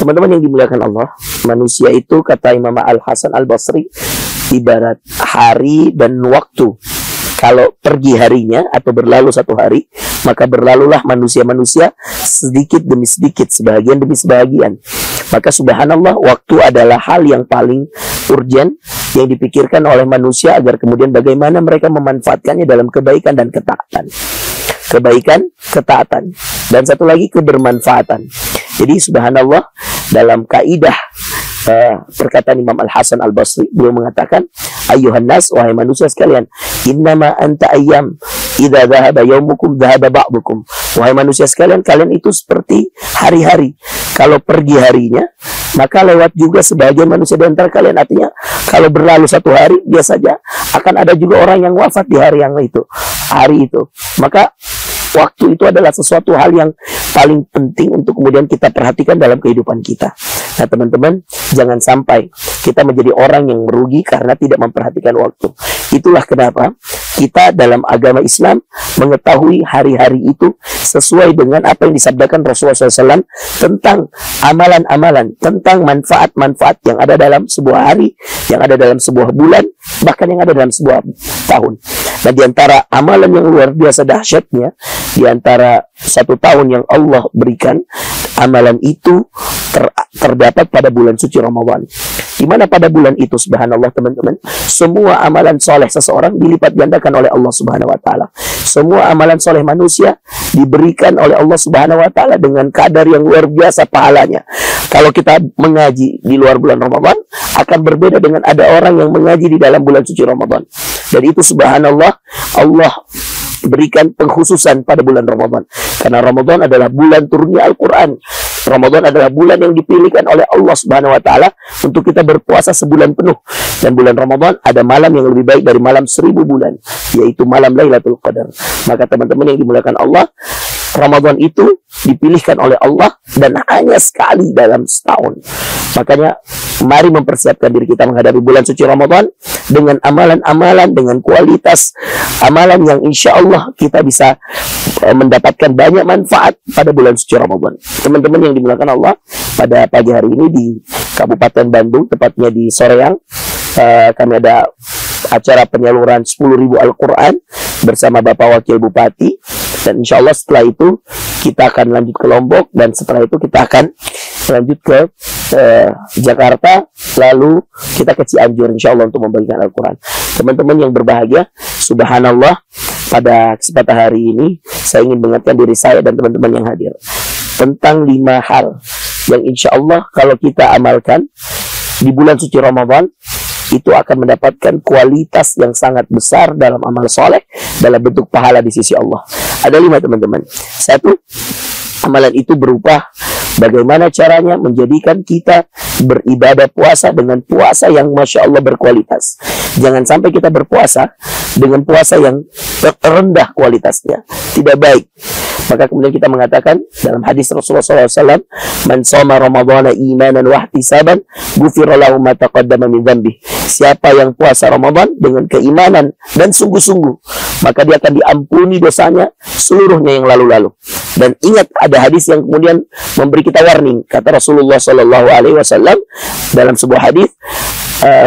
Teman-teman yang dimuliakan Allah, manusia itu kata Imam Al-Hasan Al-Basri ibarat hari dan waktu. Kalau pergi harinya atau berlalu satu hari, maka berlalulah manusia-manusia sedikit demi sedikit, sebahagian demi sebahagian. Maka subhanallah, waktu adalah hal yang paling urgent yang dipikirkan oleh manusia agar kemudian bagaimana mereka memanfaatkannya dalam kebaikan dan ketaatan. Kebaikan, ketaatan. Dan satu lagi, kebermanfaatan. Jadi subhanallah, dalam kaidah perkataan Imam Al-Hasan Al-Basri, beliau mengatakan, ayuhan nas, wahai manusia sekalian, innama anta ayyam, idza dhahaba yaumukum dhahaba ba'dukum. Wahai manusia sekalian, kalian itu seperti hari-hari. Kalau pergi harinya, maka lewat juga sebagian manusia di antara kalian. Artinya, kalau berlalu satu hari, biasanya akan ada juga orang yang wafat di hari yang itu, hari itu. Maka waktu itu adalah sesuatu hal yang paling penting untuk kemudian kita perhatikan dalam kehidupan kita. Nah teman-teman, jangan sampai kita menjadi orang yang merugi karena tidak memperhatikan waktu. Itulah kenapa kita dalam agama Islam mengetahui hari-hari itu sesuai dengan apa yang disabdakan Rasulullah SAW tentang amalan-amalan, tentang manfaat-manfaat yang ada dalam sebuah hari, yang ada dalam sebuah bulan, bahkan yang ada dalam sebuah tahun. Dan di antara amalan yang luar biasa dahsyatnya, di antara satu tahun yang Allah berikan, amalan itu terdapat pada bulan suci Ramadan. Di mana pada bulan itu subhanallah teman-teman, semua amalan soleh seseorang dilipat gandakan oleh Allah Subhanahu wa taala. Semua amalan soleh manusia diberikan oleh Allah Subhanahu wa taala dengan kadar yang luar biasa pahalanya. Kalau kita mengaji di luar bulan Ramadan, akan berbeda dengan ada orang yang mengaji di dalam bulan suci Ramadan. Dan itu subhanallah, Allah berikan pengkhususan pada bulan Ramadan. Karena Ramadan adalah bulan turunnya Al-Quran. Ramadan adalah bulan yang dipilihkan oleh Allah Subhanahu wa taala untuk kita berpuasa sebulan penuh. Dan bulan Ramadan ada malam yang lebih baik dari malam 1000 bulan, yaitu malam Lailatul Qadar. Maka teman-teman yang dimuliakan Allah, Ramadan itu dipilihkan oleh Allah dan hanya sekali dalam setahun. Makanya mari mempersiapkan diri kita menghadapi bulan suci Ramadan dengan amalan-amalan, dengan kualitas amalan yang insya Allah kita bisa mendapatkan banyak manfaat pada bulan suci Ramadan. Teman-teman yang dimuliakan Allah, pada pagi hari ini di Kabupaten Bandung, tepatnya di Soreang, kami ada acara penyaluran 10.000 Al-Quran bersama Bapak Wakil Bupati. Dan insya Allah setelah itu kita akan lanjut ke Lombok, dan setelah itu kita akan lanjut ke Jakarta, lalu kita ke Cianjur insya Allah untuk membagikan Al-Quran. Teman-teman yang berbahagia, subhanallah, pada kesempatan hari ini saya ingin mengingatkan diri saya dan teman-teman yang hadir tentang 5 hal yang insya Allah kalau kita amalkan di bulan suci Ramadan, itu akan mendapatkan kualitas yang sangat besar dalam amal soleh, dalam bentuk pahala di sisi Allah. Ada 5 teman-teman. 1, amalan itu berupa bagaimana caranya menjadikan kita beribadah puasa dengan puasa yang Masya Allah berkualitas. Jangan sampai kita berpuasa dengan puasa yang rendah kualitasnya, tidak baik. Maka kemudian kita mengatakan dalam hadis Rasulullah SAW, man shoma ramadhana imanan wa ihtisaban ghufira lahu ma taqaddama min dzambi. Siapa yang puasa Ramadan dengan keimanan dan sungguh-sungguh, maka dia akan diampuni dosanya seluruhnya yang lalu-lalu. Dan ingat, ada hadis yang kemudian memberi kita warning. Kata Rasulullah SAW dalam sebuah hadis,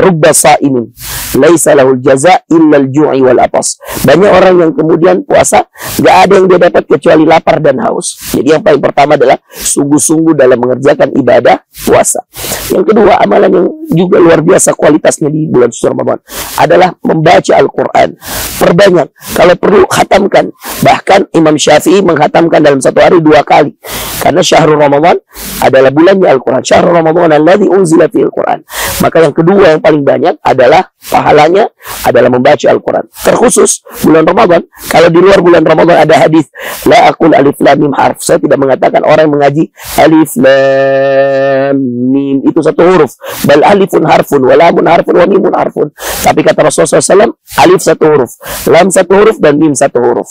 rubba sa'imin laisa lahul jaza illa al-ju'i wal atas. Banyak orang yang kemudian puasa, gak ada yang dia dapat kecuali lapar dan haus. Jadi yang paling pertama adalah sungguh-sungguh dalam mengerjakan ibadah puasa. Yang kedua, amalan yang juga luar biasa kualitasnya di bulan suci Ramadan adalah membaca Al-Quran. Perbanyak, kalau perlu khatamkan. Bahkan Imam Syafi'i menghatamkan dalam satu hari 2 kali. Karena syahrul Ramadan adalah bulannya Al-Quran. Syahrul Ramadan alladzi unzila fihi Al-Quran. Maka yang kedua yang paling banyak adalah pahalanya adalah membaca Al-Quran. Terkhusus bulan Ramadan. Kalau di luar bulan Ramadan ada hadis, la aqul alif lam mim harf. Saya tidak mengatakan orang yang mengaji alif lam mim itu satu huruf. Bal alifun harfun, wa lamun harfun, wa mimun harfun. Tapi kata Rasulullah SAW, alif satu huruf, lam satu huruf, dan mim satu huruf.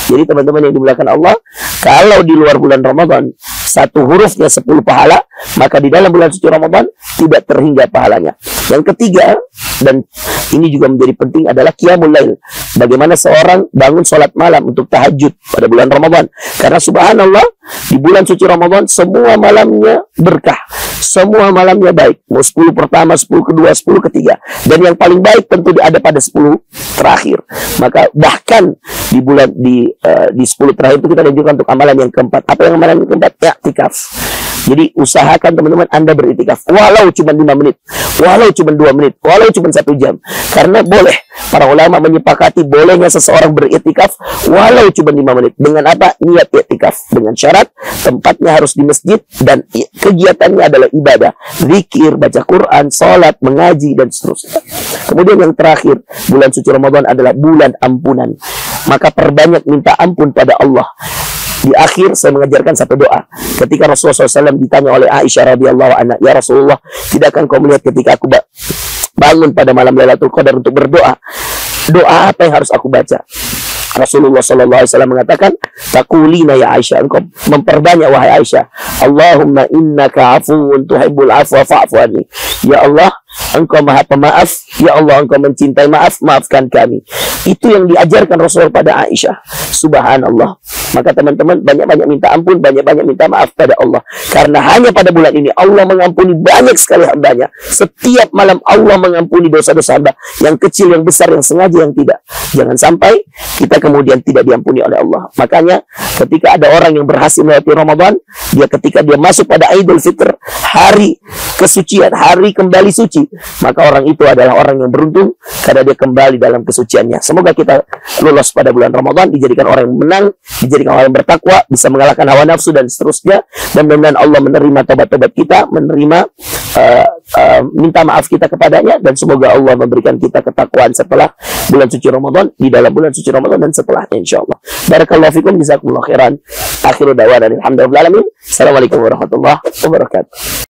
Jadi teman-teman yang dimuliakan Allah, kalau di luar bulan Ramadan satu hurufnya 10 pahala, maka di dalam bulan suci Ramadan tidak terhingga pahalanya. Yang ketiga dan ini juga menjadi penting adalah qiyamul lail. Bagaimana seorang bangun sholat malam untuk tahajud pada bulan Ramadan. Karena subhanallah, di bulan suci Ramadan semua malamnya berkah, semua malamnya baik. Mau 10 pertama, 10 kedua, 10 ketiga. Dan yang paling baik tentu ada pada 10 terakhir. Maka bahkan di bulan di 10 terakhir itu kita lanjutkan untuk amalan yang keempat. Apa yang amalan yang keempat? I'tikaf. Jadi usahakan teman-teman Anda beritikaf walau cuma 5 menit, walau cuma 2 menit, walau cuma 1 jam. Karena boleh, para ulama menyepakati bolehnya seseorang beritikaf walau cuma 5 menit. Dengan apa? Niat i'tikaf. Dengan syarat tempatnya harus di masjid dan kegiatannya adalah ibadah, zikir, baca Quran, salat, mengaji dan seterusnya. Kemudian yang terakhir, bulan suci Ramadan adalah bulan ampunan. Maka perbanyak minta ampun pada Allah. Di akhir saya mengajarkan satu doa. Ketika Rasulullah SAW ditanya oleh Aisyah radhiyallahu anha, "Ya Rasulullah, tidakkah engkau melihat ketika aku bangun pada malam Lailatul Qadar untuk berdoa, doa apa yang harus aku baca?" Rasulullah SAW mengatakan, "Taqulina ya Aisyah," engkau memperbanyak wahai Aisyah, "Allahumma innaka afuwun tuhibbul afwa fa'fu anni." Ya Allah, engkau maha pemaaf. Ya Allah, engkau mencintai maaf, maafkan kami. Itu yang diajarkan Rasul pada Aisyah. Subhanallah. Maka teman-teman banyak-banyak minta ampun, banyak-banyak minta maaf pada Allah. Karena hanya pada bulan ini Allah mengampuni banyak sekali hambanya. Setiap malam Allah mengampuni dosa-dosa hamba, yang kecil, yang besar, yang sengaja, yang tidak. Jangan sampai kita kemudian tidak diampuni oleh Allah. Makanya ketika ada orang yang berhasil melewati Ramadan, ketika dia masuk pada Idul Fitr, hari kesucian, hari kembali suci, maka orang itu adalah orang yang beruntung karena dia kembali dalam kesuciannya. Semoga kita lolos pada bulan Ramadan, dijadikan orang yang menang, dijadikan orang yang bertakwa, bisa mengalahkan hawa nafsu dan seterusnya. Dan mudah-mudahan Allah menerima tobat-tobat kita, menerima minta maaf kita kepadanya, dan semoga Allah memberikan kita ketakwaan setelah bulan suci Ramadan, di dalam bulan suci Ramadan dan setelahnya insyaallah. Barakallahu fikum, jazakumullah khairan. Akhiru da'wana alhamdulillah alamin. Assalamualaikum warahmatullahi wabarakatuh.